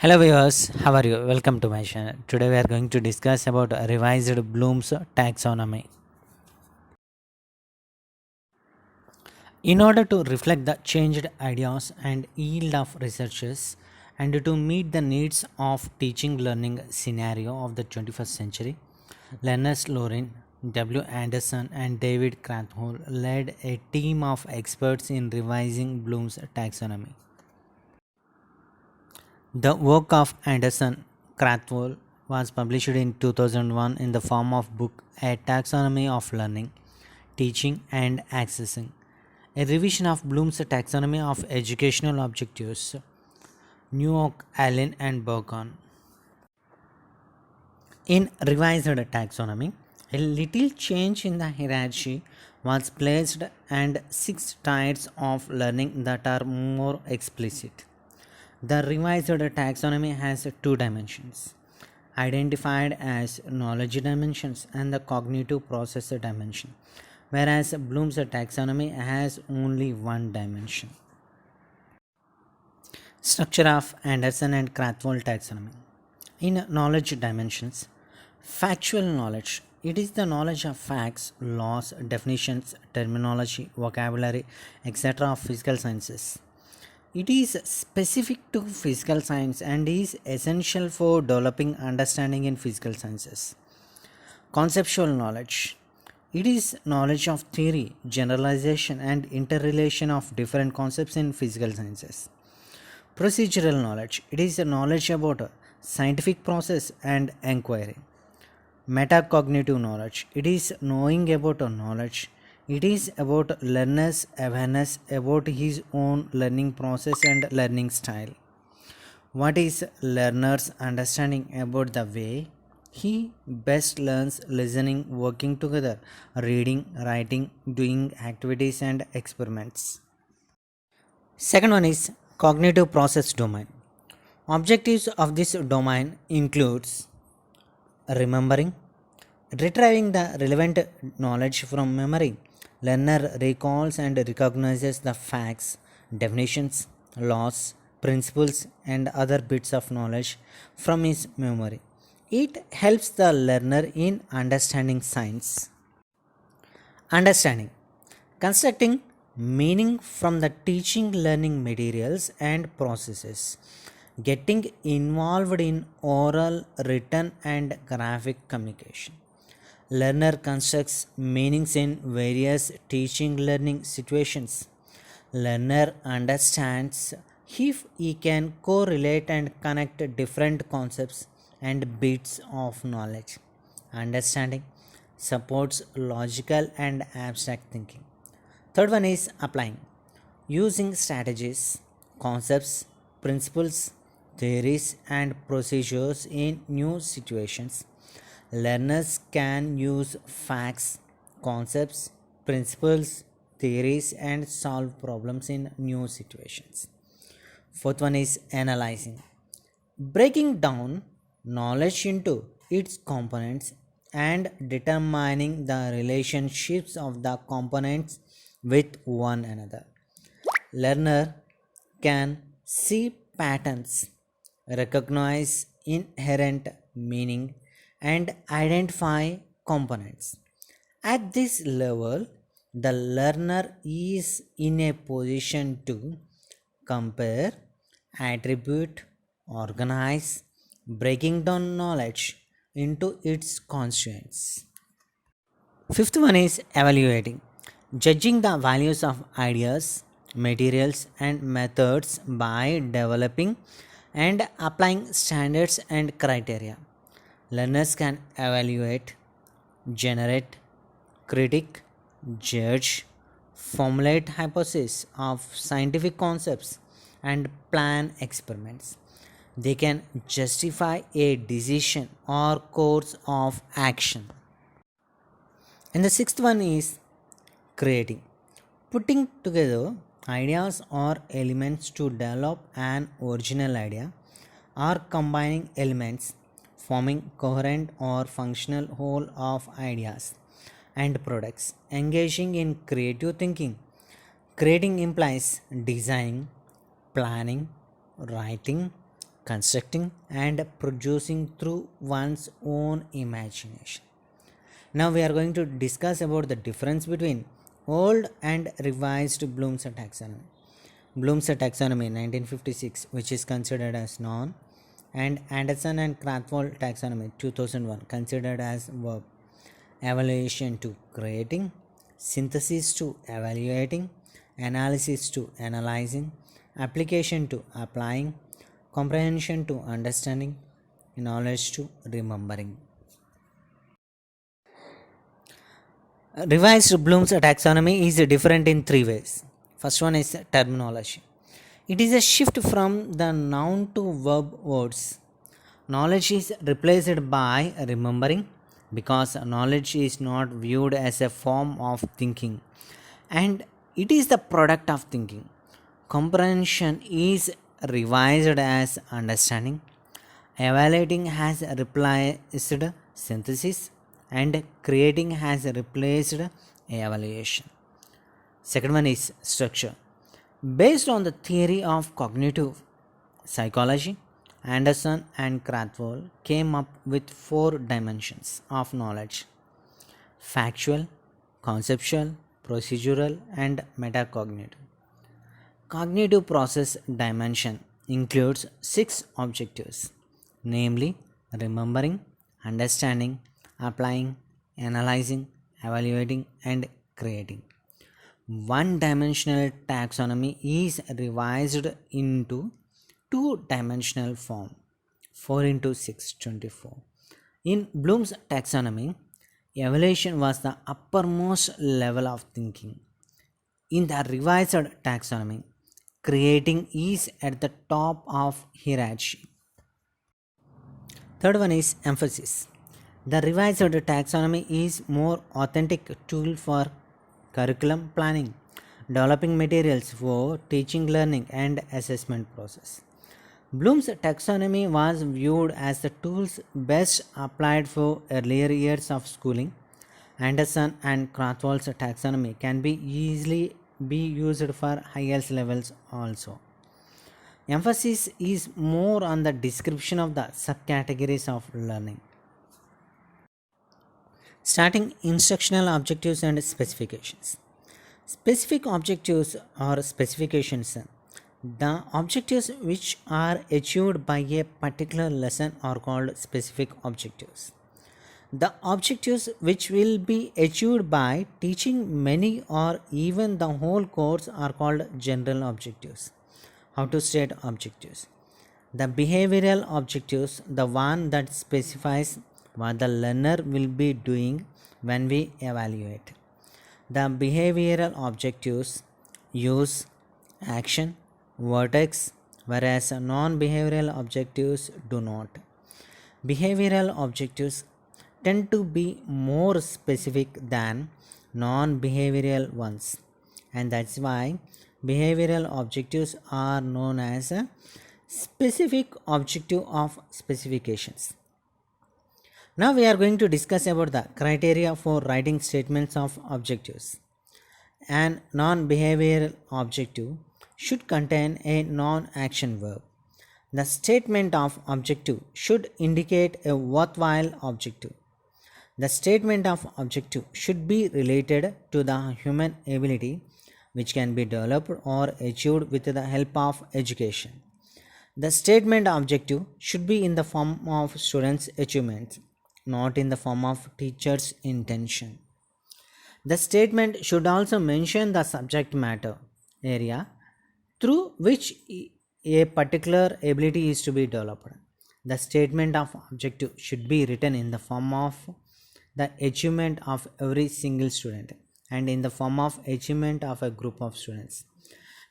Hello viewers, how are you? Welcome to my channel. Today we are going to discuss about revised Bloom's taxonomy. In order to reflect the changed ideas and yield of researchers and to meet the needs of teaching learning scenario of the 21st century, Leonard Lorin, W. Anderson and David Krathwohl led a team of experts in revising Bloom's taxonomy. The work of Anderson Krathwohl was published in 2001 in the form of book A Taxonomy of Learning, Teaching and Accessing, a revision of Bloom's Taxonomy of Educational Objectives, New York, Allen and Bergon. In revised taxonomy, a little change in the hierarchy was placed and six types of learning that are more explicit. The revised taxonomy has two dimensions, identified as knowledge dimensions and the cognitive process dimension, whereas Bloom's taxonomy has only one dimension. Structure of Anderson and Krathwohl taxonomy. In knowledge dimensions, factual knowledge. It is the knowledge of facts, laws, definitions, terminology, vocabulary, etc. of physical sciences. It is specific to physical science and is essential for developing understanding in physical sciences. Conceptual knowledge. It is knowledge of theory, generalization, and interrelation of different concepts in physical sciences. Procedural knowledge. It is a knowledge about a scientific process and inquiry. Metacognitive knowledge. It is knowing about a knowledge. It is about learner's awareness about his own learning process and learning style. What is learner's understanding about the way he best learns listening, working together, reading, writing, doing activities and experiments. Second one is cognitive process domain. Objectives of this domain includes remembering, retrieving the relevant knowledge from memory. Learner recalls and recognizes the facts, definitions, laws, principles, and other bits of knowledge from his memory. It helps the learner in understanding science. Understanding. Constructing meaning from the teaching learning materials and processes. Getting involved in oral, written, and graphic communication. Learner constructs meanings in various teaching learning situations. Learner understands if he can correlate and connect different concepts and bits of knowledge. Understanding supports logical and abstract thinking. Third one is applying, using strategies, concepts, principles, theories, and procedures in new situations. Learners can use facts, concepts, principles, theories, and solve problems in new situations. Fourth one is analyzing, breaking down knowledge into its components and determining the relationships of the components with one another. Learner can see patterns, recognize inherent meaning, and identify components. At this level, the learner is in a position to compare, attribute, organize, breaking down knowledge into its constituents. Fifth one is evaluating, judging the values of ideas, materials, and methods by developing and applying standards and criteria. Learners can evaluate, generate, critique, judge, formulate hypotheses of scientific concepts, and plan experiments. They can justify a decision or course of action. And the sixth one is creating, putting together ideas or elements to develop an original idea, or combining elements forming coherent or functional whole of ideas and products. Engaging in creative thinking. Creating implies designing, planning, writing, constructing and producing through one's own imagination. Now we are going to discuss about the difference between old and revised Bloom's taxonomy. Bloom's taxonomy 1956, which is considered as noun, and Anderson and Krathwohl taxonomy 2001, considered as verb. Evaluation to creating, synthesis to evaluating, analysis to analyzing, application to applying, comprehension to understanding, knowledge to remembering. Revised Bloom's taxonomy is different in three ways. First one is terminology. It is a shift from the noun to verb words. Knowledge is replaced by remembering because knowledge is not viewed as a form of thinking and it is the product of thinking. Comprehension is revised as understanding. Evaluating has replaced synthesis and creating has replaced evaluation. Second one is structure. Based on the theory of cognitive psychology, Anderson and Krathwohl came up with 4 dimensions of knowledge: factual, conceptual, procedural, and metacognitive. Cognitive process dimension includes 6 objectives, namely remembering, understanding, applying, analyzing, evaluating, and creating. One dimensional taxonomy is revised into two dimensional form 4 into 6 24. In Bloom's taxonomy, evaluation was the uppermost level of thinking. In the revised taxonomy, creating is at the top of hierarchy. Third one is emphasis. The revised taxonomy is more authentic tool for curriculum planning, developing materials for teaching, learning, and assessment process. Bloom's taxonomy was viewed as the tools best applied for earlier years of schooling. Anderson and Krathwohl's taxonomy can be easily be used for higher levels also. Emphasis is more on the description of the subcategories of learning. Starting instructional objectives and specifications. Specific objectives or specifications. The objectives which are achieved by a particular lesson are called specific objectives. The objectives which will be achieved by teaching many or even the whole course are called general objectives. How to state objectives? The behavioral objectives, the one that specifies what the learner will be doing when we evaluate. The behavioral objectives use action, vertex, whereas non-behavioral objectives do not. Behavioral objectives tend to be more specific than non-behavioral ones, and that's why behavioral objectives are known as a specific objective of specifications. Now we are going to discuss about the criteria for writing statements of objectives. An non-behavioral objective should contain a non-action verb. The statement of objective should indicate a worthwhile objective. The statement of objective should be related to the human ability which can be developed or achieved with the help of education. The statement objective should be in the form of students' achievements, not in the form of teacher's intention. The statement should also mention the subject matter area through which a particular ability is to be developed. The statement of objective should be written in the form of the achievement of every single student and in the form of achievement of a group of students.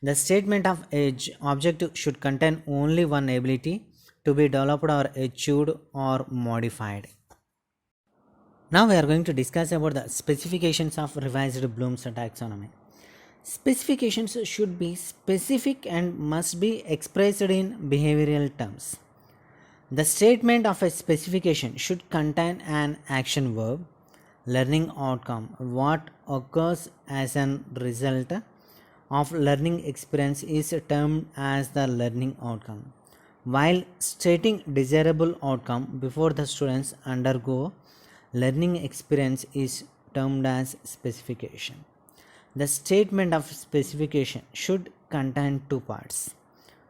The statement of objective should contain only one ability to be developed or achieved or modified. Now we are going to discuss about the specifications of revised Bloom's taxonomy. Specifications should be specific and must be expressed in behavioral terms. The statement of a specification should contain an action verb, learning outcome, what occurs as a result of learning experience is termed as the learning outcome. while stating desirable outcome before the students undergo learning experience is termed as specification. The statement of specification should contain two parts.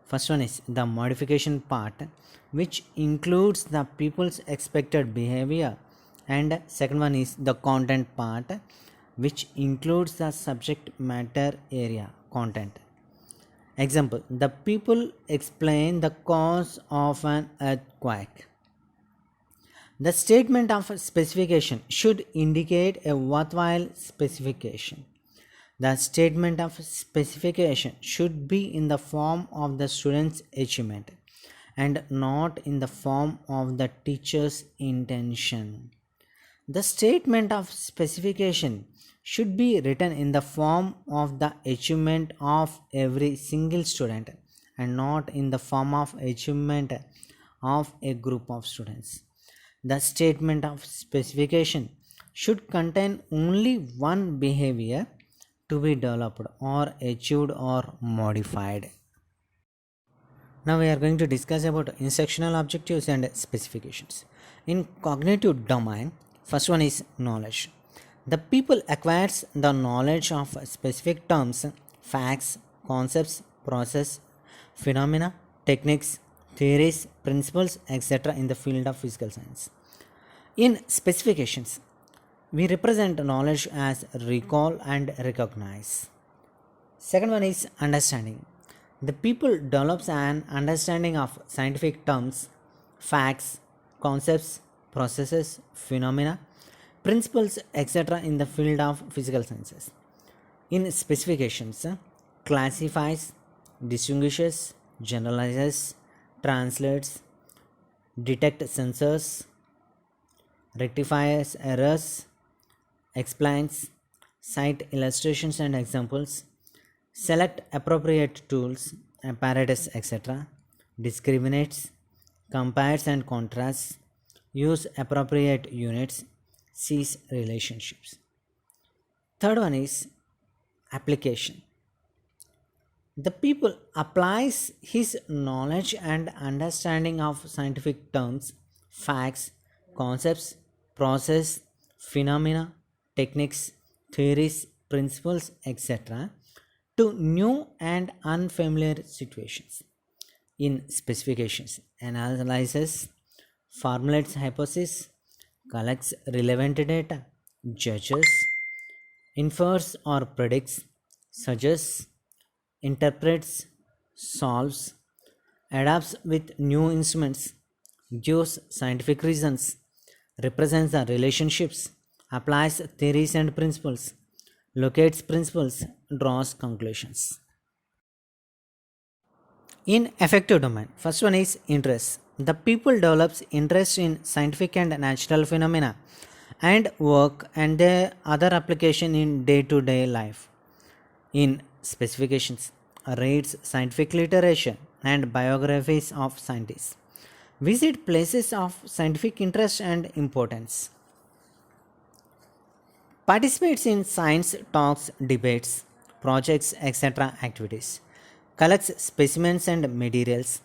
First one is the modification part, which includes the people's expected behavior, and second one is the content part, which includes the subject matter area content. Example: the people explain the cause of an earthquake. The statement of specification should indicate a worthwhile specification. The statement of specification should be in the form of the student's achievement and not in the form of the teacher's intention. The statement of specification should be written in the form of the achievement of every single student and not in the form of achievement of a group of students. The statement of specification should contain only one behavior to be developed or achieved or modified. Now we are going to discuss about instructional objectives and specifications. In cognitive domain, first one is knowledge. The people acquires the knowledge of specific terms, facts, concepts, process, phenomena, techniques, theories, principles, etc. in the field of physical science. In specifications, we represent knowledge as recall and recognize. Second one is understanding. The people develops an understanding of scientific terms, facts, concepts, processes, phenomena, principles, etc. in the field of physical sciences. In specifications, classifies, distinguishes, generalizes, translates, detect censors, rectifies errors, explains, cite illustrations and examples, select appropriate tools, apparatus, etc., discriminates, compares and contrasts, use appropriate units, sees relationships. Third one is application. The people applies his knowledge and understanding of scientific terms, facts, concepts, process, phenomena, techniques, theories, principles, etc. to new and unfamiliar situations. In specifications, analyzes, formulates hypotheses, collects relevant data, judges, infers or predicts, suggests, interprets, solves, adapts with new instruments, gives scientific reasons, represents the relationships, applies theories and principles, locates principles, draws conclusions. In affective domain, first one is interest. The people develops interest in scientific and natural phenomena and work and their other application in day-to-day life. In specifications, reads scientific literature and biographies of scientists, visit places of scientific interest and importance, participates in science talks, debates, projects, etc. activities, collects specimens and materials,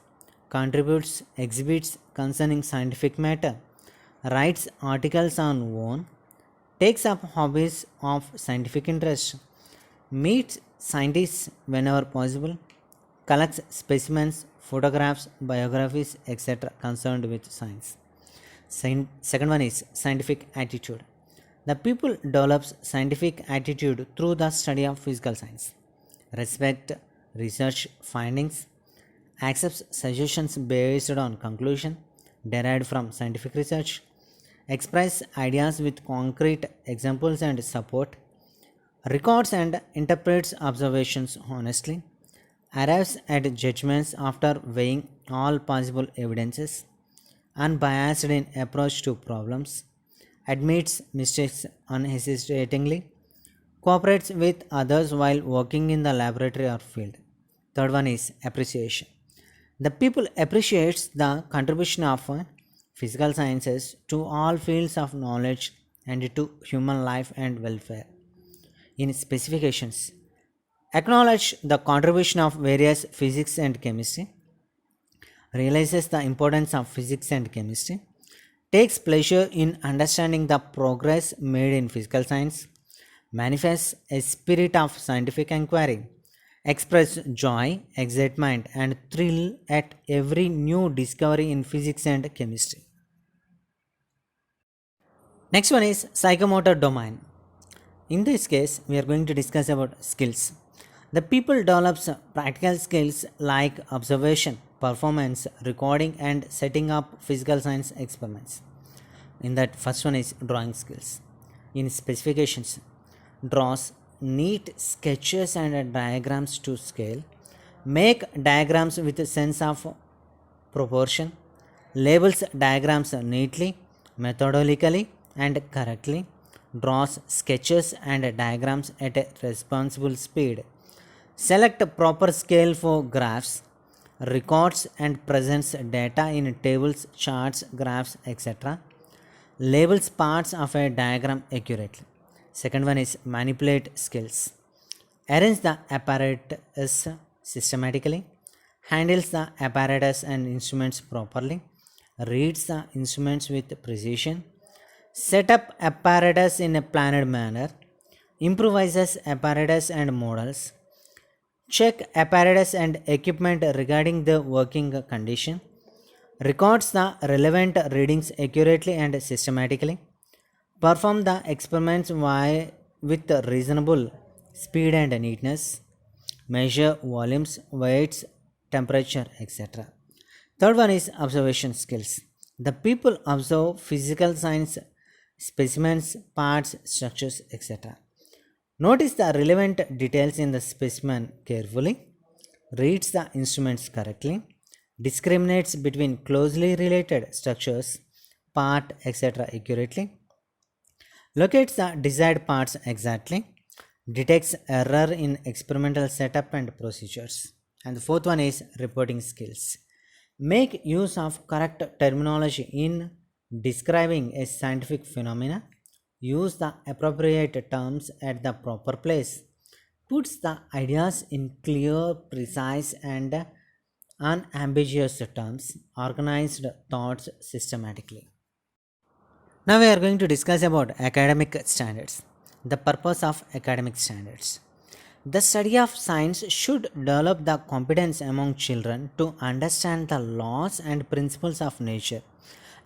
contributes exhibits concerning scientific matter, writes articles on own, takes up hobbies of scientific interest, meets scientists whenever possible, collects specimens, photographs, biographies, etc. concerned with science. Second one is scientific attitude. The people develops scientific attitude through the study of physical science, respect research findings, accepts suggestions based on conclusion derived from scientific research, express ideas with concrete examples and support, records and interprets observations honestly, arrives at judgments after weighing all possible evidences, unbiased in approach to problems, admits mistakes unhesitatingly, cooperates with others while working in the laboratory or field. Third one is appreciation. The people appreciates the contribution of physical sciences to all fields of knowledge and to human life and welfare. In specifications, acknowledge the contribution of various physics and chemistry, realizes the importance of physics and chemistry, takes pleasure in understanding the progress made in physical science, manifests a spirit of scientific inquiry, express joy, excitement, and thrill at every new discovery in physics and chemistry. Next one is psychomotor domain. In this case, we are going to discuss about skills. The people develops practical skills like observation, performance, recording, and setting up physical science experiments. In that, first one is drawing skills. In specifications, draws neat sketches and diagrams to scale, make diagrams with a sense of proportion, labels diagrams neatly, methodically, and correctly, draws sketches and diagrams at a responsible speed, select proper scale for graphs, records and presents data in tables, charts, graphs, etc., labels parts of a diagram accurately. Second one is manipulate skills. Arrange the apparatus systematically, handles the apparatus and instruments properly, reads the instruments with precision, set up apparatus in a planned manner, improvises apparatus and models, check apparatus and equipment regarding the working condition, records the relevant readings accurately and systematically, perform the experiments with reasonable speed and neatness, measure volumes, weights, temperature, etc. Third one is observation skills. The people observe physical science specimens, parts, structures, etc. Notice the relevant details in the specimen carefully, reads the instruments correctly, discriminates between closely related structures, part, etc. accurately, locates the desired parts exactly, detects error in experimental setup and procedures. And the fourth one is reporting skills. Make use of correct terminology in describing a scientific phenomena, use the appropriate terms at the proper place, puts the ideas in clear, precise, and unambiguous terms, organized thoughts systematically. Now we are going to discuss about academic standards. The purpose of academic standards. The study of science should develop the competence among children to understand the laws and principles of nature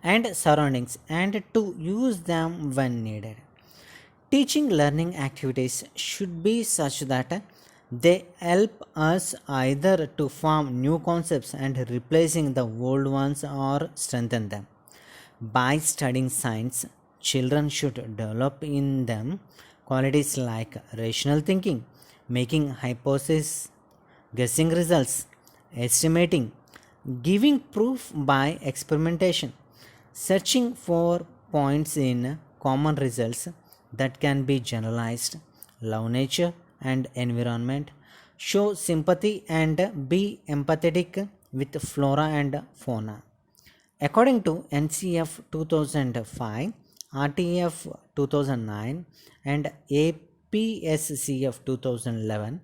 and surroundings and to use them when needed. Teaching learning activities should be such that they help us either to form new concepts and replacing the old ones or strengthen them. By studying science, children should develop in them qualities like rational thinking, making hypotheses, guessing results, estimating, giving proof by experimentation, searching for points in common results that can be generalized, love nature and environment, show sympathy and be empathetic with flora and fauna. According to NCF 2005, RTF 2009, and APSCF 2011,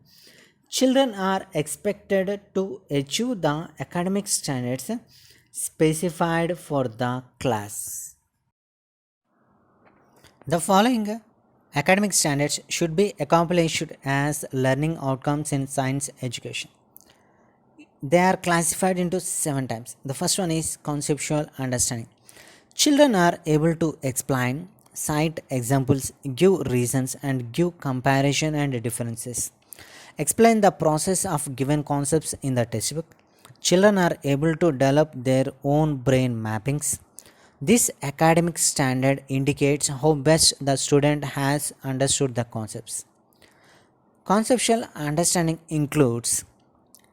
children are expected to achieve the academic standards specified for the class. The following academic standards should be accomplished as learning outcomes in science education. They are classified into 7 types. The first one is conceptual understanding. Children are able to explain, cite examples, give reasons, and give comparison and differences. Explain the process of given concepts in the textbook. Children are able to develop their own brain mappings. This academic standard indicates how best the student has understood the concepts. Conceptual understanding includes: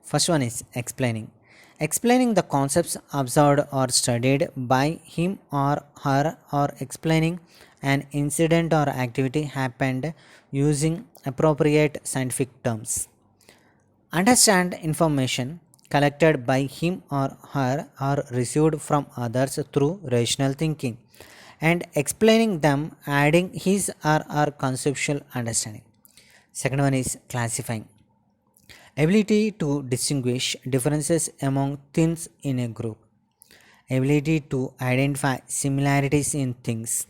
first one is explaining. Explaining the concepts observed or studied by him or her, or explaining an incident or activity happened using appropriate scientific terms. Understand information collected by him or her or received from others through rational thinking and explaining them, adding his or her conceptual understanding. Second one is classifying. ability to distinguish differences among things in a group, ability to identify similarities in things,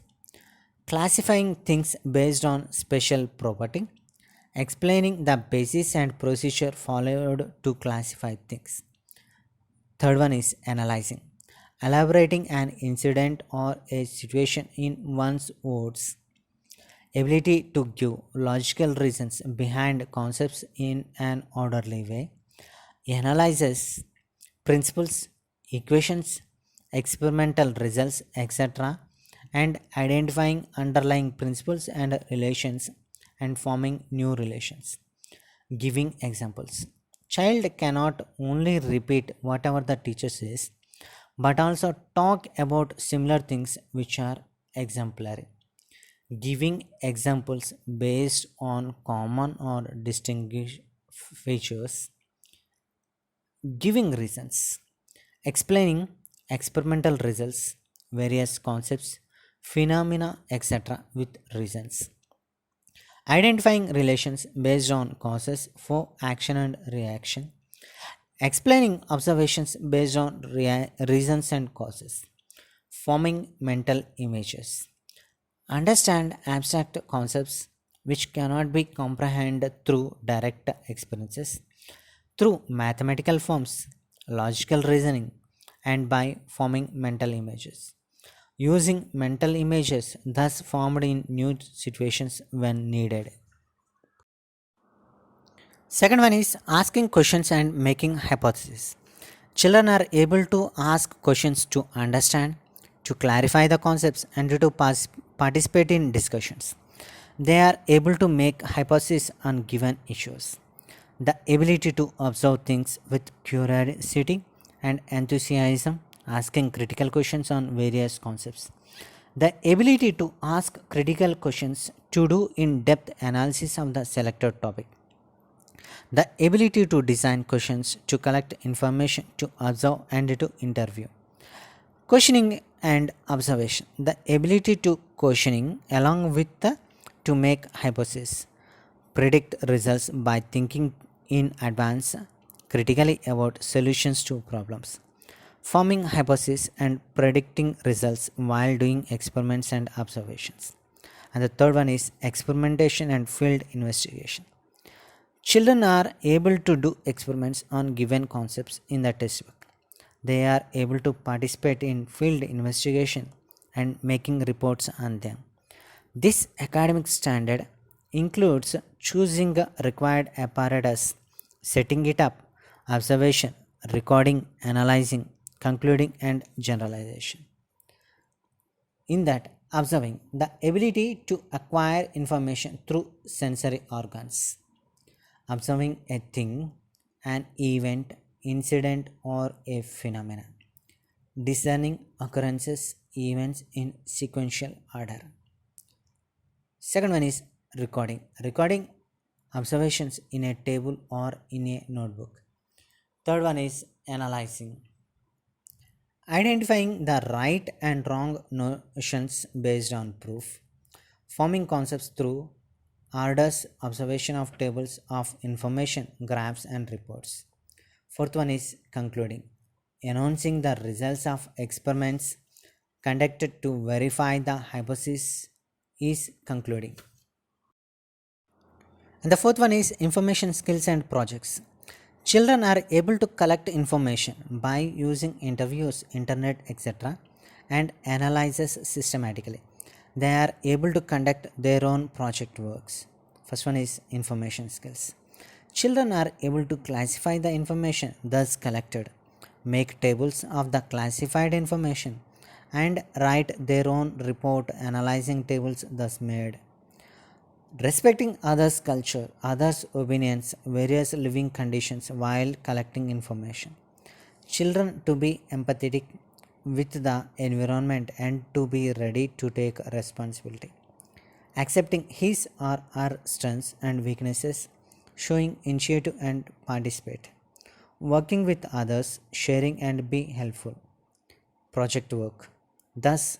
classifying things based on special property, explaining the basis and procedure followed to classify things. Third one is analyzing, elaborating an incident or a situation in one's words, ability to give logical reasons behind concepts in an orderly way, analyzes principles, equations, experimental results, etc., and identifying underlying principles and relations and forming new relations. Giving examples. Child cannot only repeat whatever the teacher says, but also talk about similar things which are exemplary. Giving examples based on common or distinguished features. Giving reasons. Explaining experimental results, various concepts, phenomena, etc., with reasons. Identifying relations based on causes for action and reaction. Explaining observations based on reasons and causes. Forming mental images. Understand abstract concepts which cannot be comprehended through direct experiences, through mathematical forms, logical reasoning, and by forming mental images. Using mental images thus formed in new situations when needed. Second one is asking questions and making hypotheses. Children are able to ask questions to understand, to clarify the concepts, and to participate in discussions. They are able to make hypotheses on given issues. The ability to observe things with curiosity and enthusiasm, asking critical questions on various concepts. The ability to ask critical questions to do in depth analysis of the selected topic. The ability to design questions to collect information, to observe and to interview. Questioning and observation. The ability to questioning along with the to make hypotheses, predict results by thinking in advance critically about solutions to problems, forming hypotheses and predicting results while doing experiments and observations. And the third one is experimentation and field investigation. Children are able to do experiments on given concepts in the textbook. They are able to participate in field investigation and making reports on them. This academic standard includes choosing a required apparatus, setting it up, observation, recording, analyzing, concluding, and generalization. In that, observing the ability to acquire information through sensory organs, observing a thing, an event, incident, or a phenomenon, discerning occurrences, events in sequential order. Second one is recording observations in a table or in a notebook. Third one is analyzing, identifying the right and wrong notions based on proof, forming concepts through orders, observation of tables of information, graphs, and reports. Fourth one is concluding, announcing the results of experiments conducted to verify the hypothesis is concluding. And the fourth one is information skills and projects. Children are able to collect information by using interviews, internet, etc., and analyzes systematically. They are able to conduct their own project works. First one is information skills. Children are able to classify the information thus collected, make tables of the classified information, and write their own report analyzing tables thus made. Respecting others' culture, others' opinions, various living conditions while collecting information. Children to be empathetic with the environment and to be ready to take responsibility. Accepting his or her strengths and weaknesses, showing initiative and participate. Working with others, sharing and be helpful. Project work. Thus,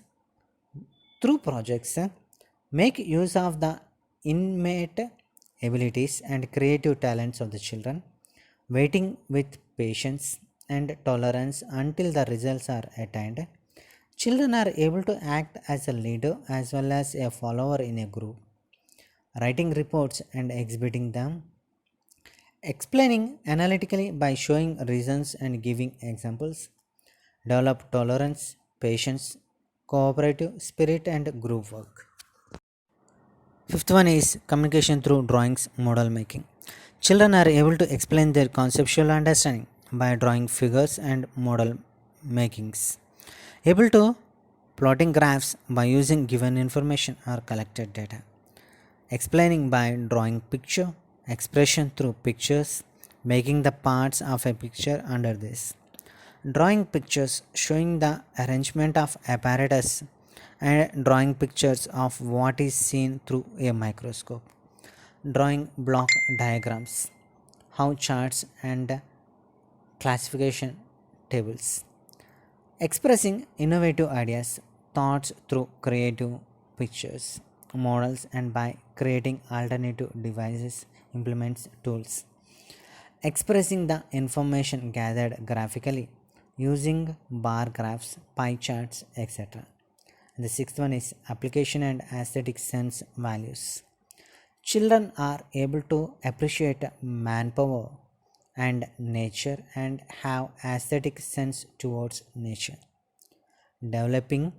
through projects, make use of the innate abilities and creative talents of the children waiting with patience and tolerance until the results are attained. Children are able to act as a leader as well as a follower in a group, writing reports and exhibiting them, explaining analytically by showing reasons and giving examples, develop tolerance, patience, cooperative spirit, and group work. Fifth one is communication through drawings, model making. Children are able to explain their conceptual understanding by drawing figures and model makings. Able to plotting graphs by using given information or collected data. Explaining by drawing picture, expression through pictures, making the parts of a picture under this. Drawing pictures showing the arrangement of apparatus and drawing pictures of what is seen through a microscope. Drawing block diagrams, how charts and classification tables. Expressing innovative ideas, thoughts through creative pictures, models, and by creating alternative devices, implements, tools. Expressing the information gathered graphically using bar graphs, pie charts, etc. And the sixth one is application and aesthetic sense values. Children are able to appreciate manpower and nature and have aesthetic sense towards nature, developing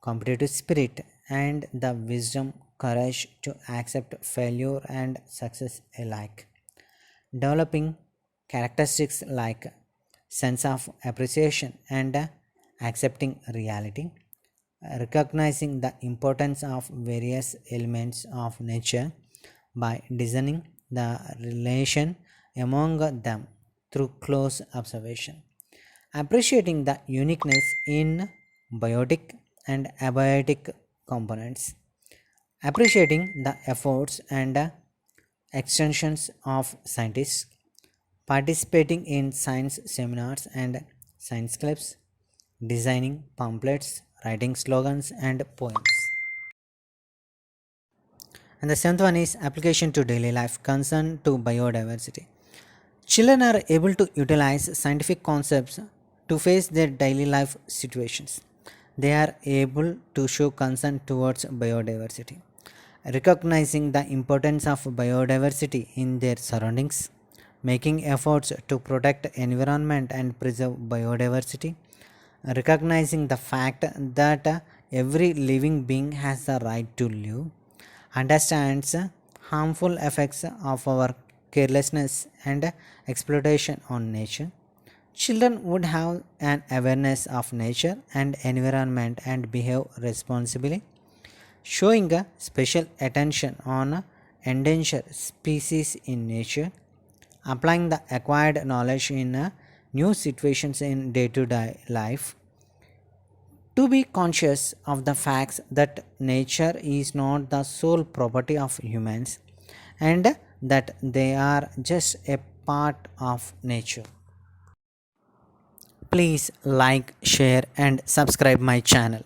competitive spirit and the wisdom, courage to accept failure and success alike, developing characteristics like sense of appreciation and accepting reality, recognizing the importance of various elements of nature by discerning the relation among them through close observation, appreciating the uniqueness in biotic and abiotic components, appreciating the efforts and extensions of scientists, participating in science seminars and science clubs, designing pamphlets, writing slogans and poems. And the seventh one is application to daily life, concern to biodiversity. Children are able to utilize scientific concepts to face their daily life situations. They are able to show concern towards biodiversity, recognizing the importance of biodiversity in their surroundings, making efforts to protect environment and preserve biodiversity, recognizing the fact that every living being has the right to live, understands harmful effects of our carelessness and exploitation on nature. Children would have an awareness of nature and environment and behave responsibly, showing a special attention on endangered species in nature, applying the acquired knowledge in new situations in day to day life, to be conscious of the facts that nature is not the sole property of humans and that they are just a part of nature. Please like, share, and subscribe my channel.